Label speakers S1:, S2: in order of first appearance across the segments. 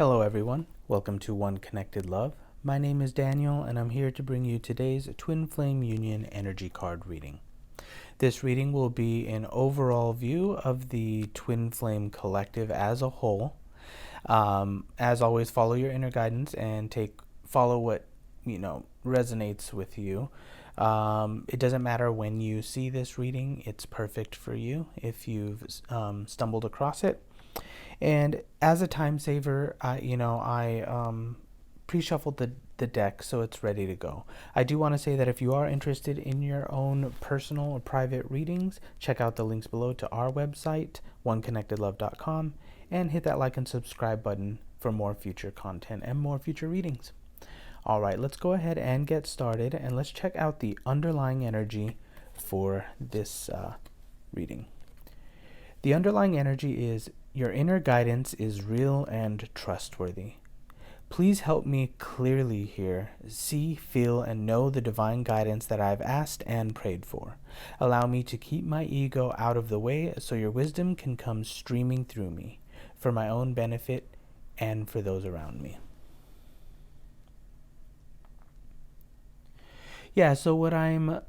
S1: Hello everyone, welcome to One Connected Love. My name is Daniel and I'm here to bring you today's Twin Flame Union energy card reading. This reading will be an overall view of the Twin Flame collective as a whole. As always, follow your inner guidance and follow what resonates with you. It doesn't matter when you see this reading, it's perfect for you if you've stumbled across it. And as a time saver, I pre-shuffled the deck so it's ready to go. I do want to say that if you are interested in your own personal or private readings, check out the links below to our website, oneconnectedlove.com, and hit that like and subscribe button for more future content and more future readings. All right, let's go ahead and get started, and let's check out the underlying energy for this reading. The underlying energy is: your inner guidance is real and trustworthy. Please help me clearly hear, see, feel, and know the divine guidance that I've asked and prayed for. Allow me to keep my ego out of the way so your wisdom can come streaming through me, for my own benefit and for those around me. Yeah, so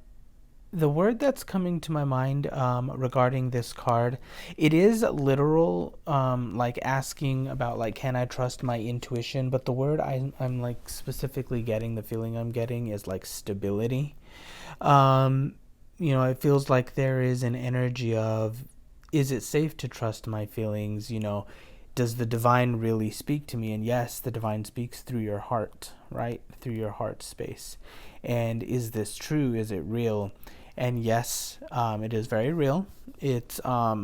S1: the word that's coming to my mind regarding this card, it is literal, like asking about, like, can I trust my intuition? But the word I'm like specifically getting, the feeling I'm getting is like stability. It feels like there is an energy of, is it safe to trust my feelings? Does the divine really speak to me? And yes, the divine speaks through your heart, right? Through your heart space. And is this true? Is it real? And yes, it is very real. It's a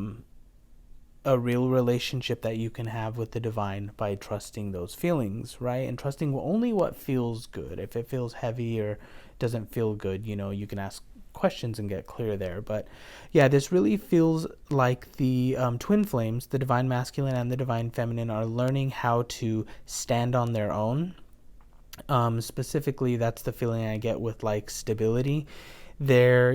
S1: real relationship that you can have with the divine by trusting those feelings, right? And trusting only what feels good. If it feels heavy or doesn't feel good, you can ask questions and get clear there. But yeah, this really feels like the twin flames, the divine masculine and the divine feminine, are learning how to stand on their own. Specifically, that's the feeling I get with like stability. They're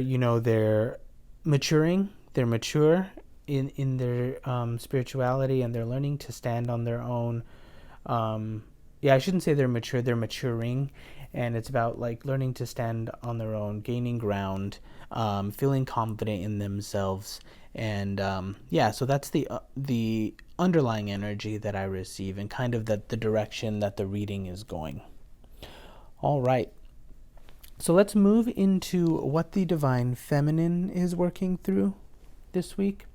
S1: maturing, they're mature in their spirituality, and they're learning to stand on their own. I shouldn't say they're mature, they're maturing, and it's about like learning to stand on their own, gaining ground, feeling confident in themselves. And so that's the underlying energy that I receive, and kind of the direction that the reading is going. All right. So let's move into what the divine feminine is working through this week.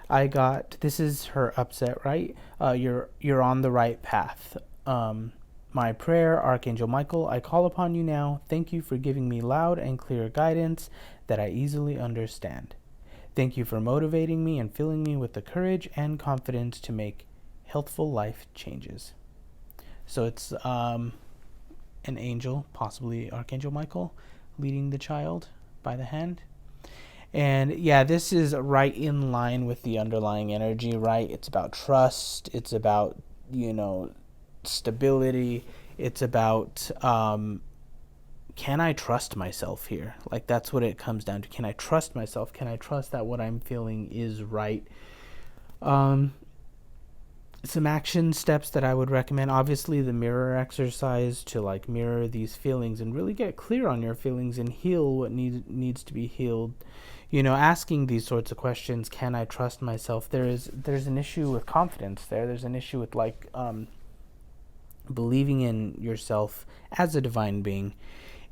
S1: This is her upset, right? You're on the right path. My prayer, Archangel Michael, I call upon you now. Thank you for giving me loud and clear guidance that I easily understand. Thank you for motivating me and filling me with the courage and confidence to make healthful life changes. So it's an angel, possibly Archangel Michael, leading the child by the hand. And yeah, this is right in line with the underlying energy, right? It's about trust. It's about, stability. It's about, can I trust myself here? Like, that's what it comes down to. Can I trust myself? Can I trust that what I'm feeling is right? Some action steps that I would recommend: obviously the mirror exercise, to like mirror these feelings and really get clear on your feelings and heal what needs to be healed. Asking these sorts of questions, can I trust myself? There's an issue with confidence there. There's an issue with like believing in yourself as a divine being.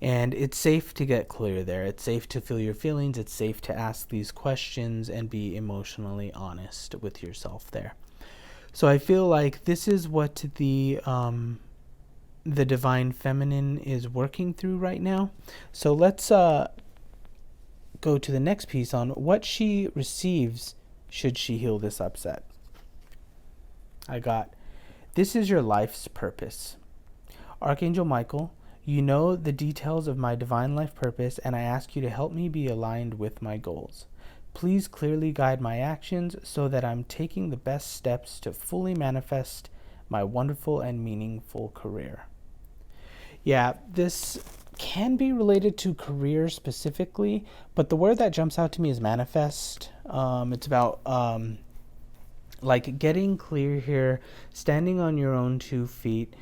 S1: And it's safe to get clear there. It's safe to feel your feelings. It's safe to ask these questions and be emotionally honest with yourself there. So I feel like this is what the divine feminine is working through right now. So let's go to the next piece on what she receives should she heal this upset. This is your life's purpose. Archangel Michael, you know the details of my divine life purpose, and I ask you to help me be aligned with my goals. Please clearly guide my actions so that I'm taking the best steps to fully manifest my wonderful and meaningful career. Yeah, this can be related to career specifically, but the word that jumps out to me is manifest. It's about like getting clear here, standing on your own 2 feet,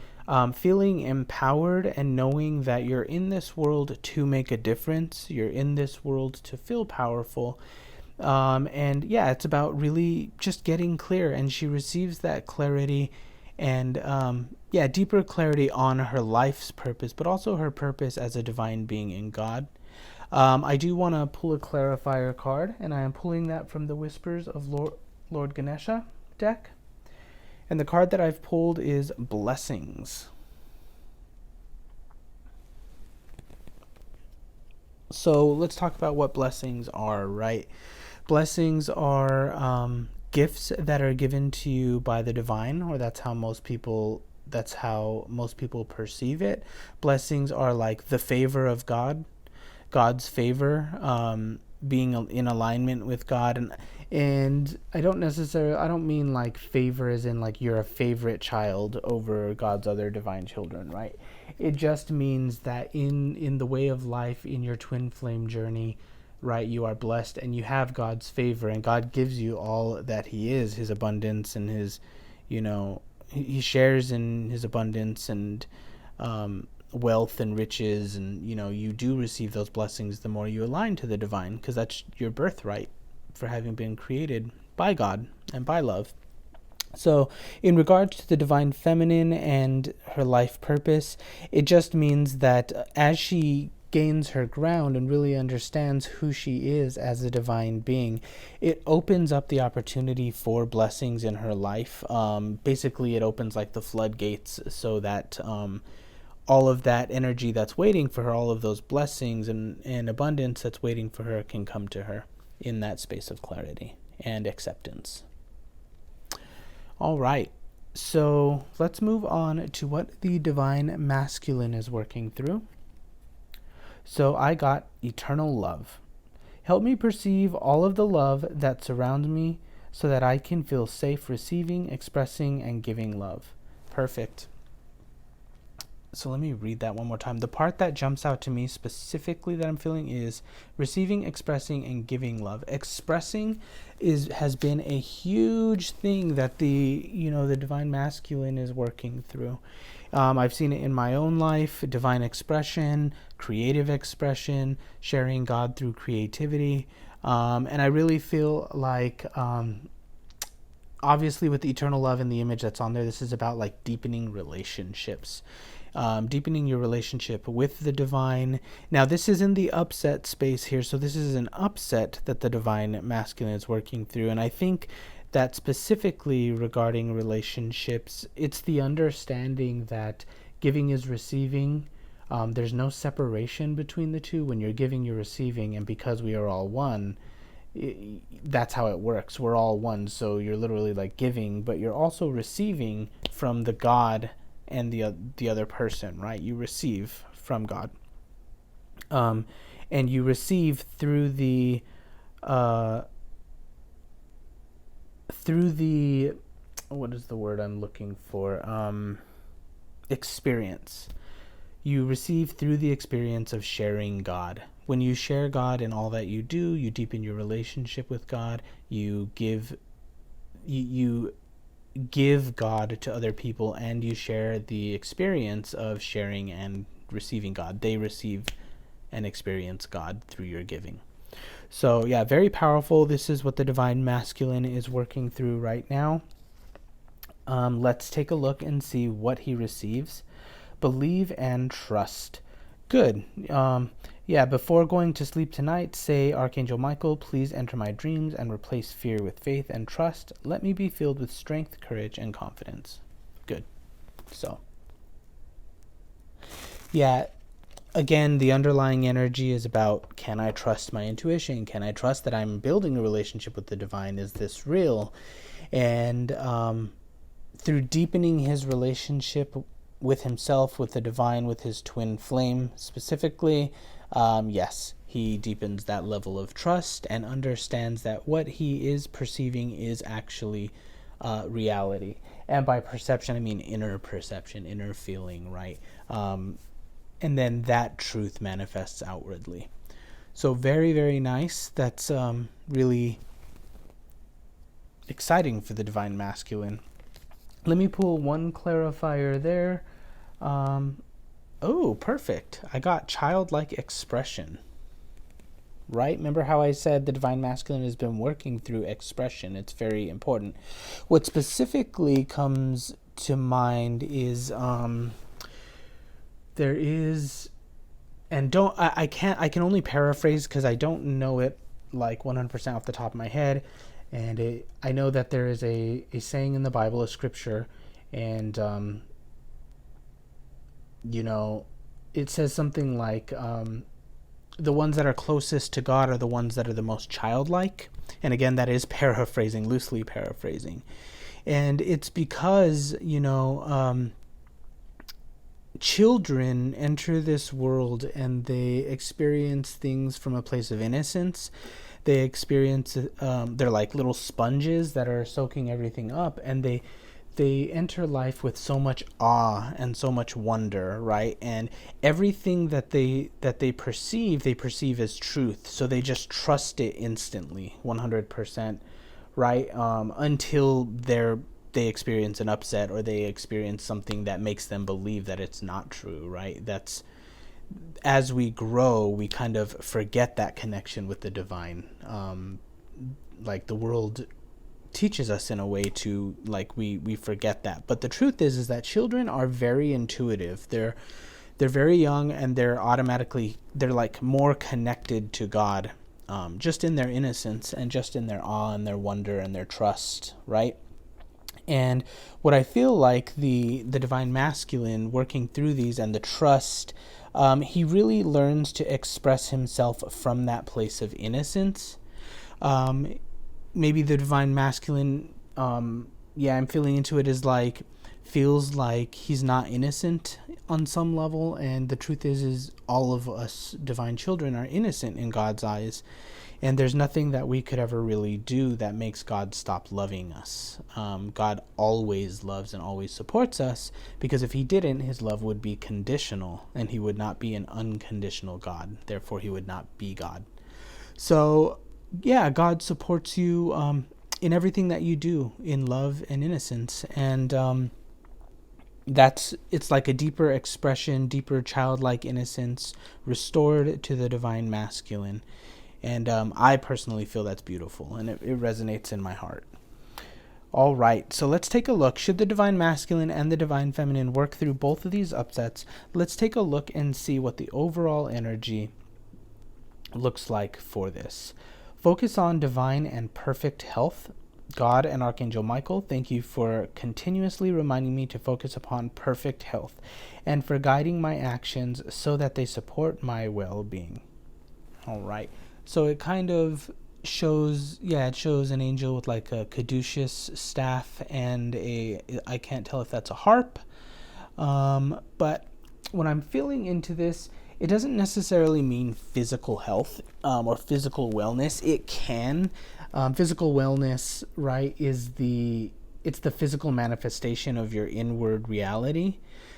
S1: feeling empowered and knowing that you're in this world to make a difference. You're in this world to feel powerful. And yeah, it's about really just getting clear. And she receives that clarity and, yeah, deeper clarity on her life's purpose, but also her purpose as a divine being in God. I do want to pull a clarifier card, and I am pulling that from the Whispers of Lord Ganesha deck. And the card that I've pulled is Blessings. So let's talk about what blessings are, right? Blessings are gifts that are given to you by the divine, or that's how most people perceive it. Blessings are like the favor of God, God's favor, being in alignment with God. And I don't mean like favor as in like you're a favorite child over God's other divine children, right? It just means that in the way of life, in your twin flame journey, right, you are blessed and you have God's favor, and God gives you all that he is, his abundance and his, he shares in his abundance and wealth and riches, and you do receive those blessings the more you align to the divine, because that's your birthright for having been created by God and by love. So in regards to the divine feminine and her life purpose, it just means that as she gains her ground and really understands who she is as a divine being, it opens up the opportunity for blessings in her life. Basically, it opens like the floodgates so that all of that energy that's waiting for her, all of those blessings and abundance that's waiting for her, can come to her in that space of clarity and acceptance. All right, so let's move on to what the divine masculine is working through. So I got eternal love. Help me perceive all of the love that surrounds me so that I can feel safe receiving, expressing, and giving love. Perfect. So let me read that one more time. The part that jumps out to me specifically that I'm feeling is receiving, expressing, and giving love. Expressing has been a huge thing that the divine masculine is working through. I've seen it in my own life: divine expression, creative expression, sharing God through creativity, and I really feel like. Obviously, with the eternal love and the image that's on there, this is about like deepening relationships. Deepening your relationship with the divine. Now, this is in the upset space here, so this is an upset that the divine masculine is working through. And I think that specifically regarding relationships, it's the understanding that giving is receiving. There's no separation between the two. When you're giving, you're receiving, and because we are all one, that's how it works. We're all one, so you're literally like giving, but you're also receiving from the God and the other person, right? You receive from God, and you receive through the what is the word I'm looking for? Experience. You receive through the experience of sharing God. When you share God in all that you do, you deepen your relationship with God. You give God to other people, and you share the experience of sharing and receiving God. They receive and experience God through your giving. So yeah, very powerful. This is what the divine masculine is working through right now. Let's take a look and see what he receives. Believe and trust. Good. Before going to sleep tonight, say, Archangel Michael, please enter my dreams and replace fear with faith and trust. Let me be filled with strength, courage, and confidence. Good. So, yeah, again, the underlying energy is about, can I trust my intuition? Can I trust that I'm building a relationship with the divine? Is this real? And through deepening his relationship with himself, with the divine, with his twin flame specifically, yes, he deepens that level of trust and understands that what he is perceiving is actually reality. And by perception, I mean inner perception, inner feeling, right? And then that truth manifests outwardly. So very, very nice. That's really exciting for the divine masculine. Let me pull one clarifier there. Oh, perfect. I got childlike expression. Right? Remember how I said the divine masculine has been working through expression? It's very important. What specifically comes to mind is there is, and I can only paraphrase because I don't know it like 100% off the top of my head. And I know that there is a saying in the Bible, a scripture, and it says something like the ones that are closest to God are the ones that are the most childlike. And again, that is paraphrasing, loosely paraphrasing. And it's because, children enter this world and they experience things from a place of innocence. They experience, they're like little sponges that are soaking everything up, and they enter life with so much awe and so much wonder, right? And everything that they perceive as truth. So they just trust it instantly, 100%, right? Until they experience an upset, or they experience something that makes them believe that it's not true, right? That's, as we grow, we kind of forget that connection with the divine. Like the world teaches us in a way to, like, we forget that. But the truth is that children are very intuitive. They're very young, and they're like more connected to God, just in their innocence and just in their awe and their wonder and their trust, right? And what I feel like the divine masculine working through these and the trust, he really learns to express himself from that place of innocence. Maybe the divine masculine, I'm feeling into it, feels like he's not innocent on some level. And the truth is all of us divine children are innocent in God's eyes. And there's nothing that we could ever really do that makes God stop loving us. God always loves and always supports us, because if he didn't, his love would be conditional, and he would not be an unconditional God. Therefore, he would not be God. So, yeah, God supports you in everything that you do in love and innocence. And it's like a deeper expression, deeper childlike innocence restored to the divine masculine. And I personally feel that's beautiful, and it resonates in my heart. All right, so let's take a look. Should the divine masculine and the divine feminine work through both of these upsets? Let's take a look and see what the overall energy looks like for this. Focus on divine and perfect health. God and Archangel Michael, thank you for continuously reminding me to focus upon perfect health, and for guiding my actions so that they support my well-being. All right. So it kind of shows an angel with like a caduceus staff and I can't tell if that's a harp. But when I'm feeling into this, it doesn't necessarily mean physical health or physical wellness. It can. Physical wellness, right, it's the physical manifestation of your inward reality.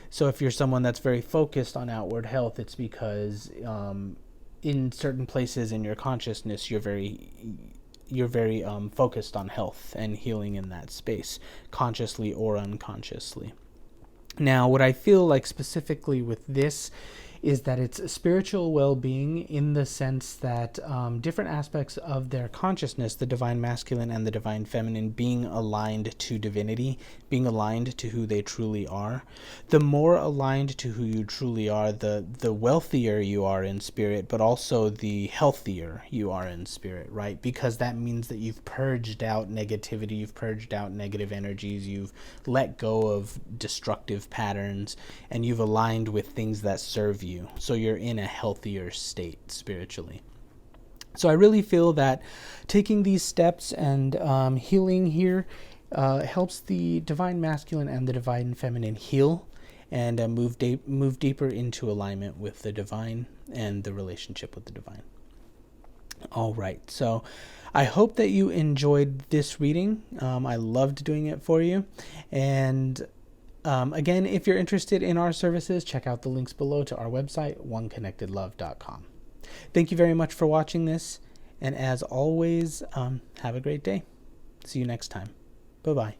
S1: So if you're someone that's very focused on outward health, it's because in certain places in your consciousness, you're very focused on health and healing in that space, consciously or unconsciously. Now, what I feel like specifically with this is that it's spiritual well-being, in the sense that different aspects of their consciousness, the divine masculine and the divine feminine, being aligned to divinity, being aligned to who they truly are. The more aligned to who you truly are, the wealthier you are in spirit, but also the healthier you are in spirit, right? Because that means that you've purged out negativity, you've purged out negative energies, you've let go of destructive patterns, and you've aligned with things that serve you. So you're in a healthier state spiritually. So I really feel that taking these steps and healing here helps the divine masculine and the divine feminine heal and move deeper into alignment with the divine and the relationship with the divine. All right, so I hope that you enjoyed this reading. I loved doing it for you. And again, if you're interested in our services, check out the links below to our website, oneconnectedlove.com. Thank you very much for watching this. And as always, have a great day. See you next time. Bye-bye.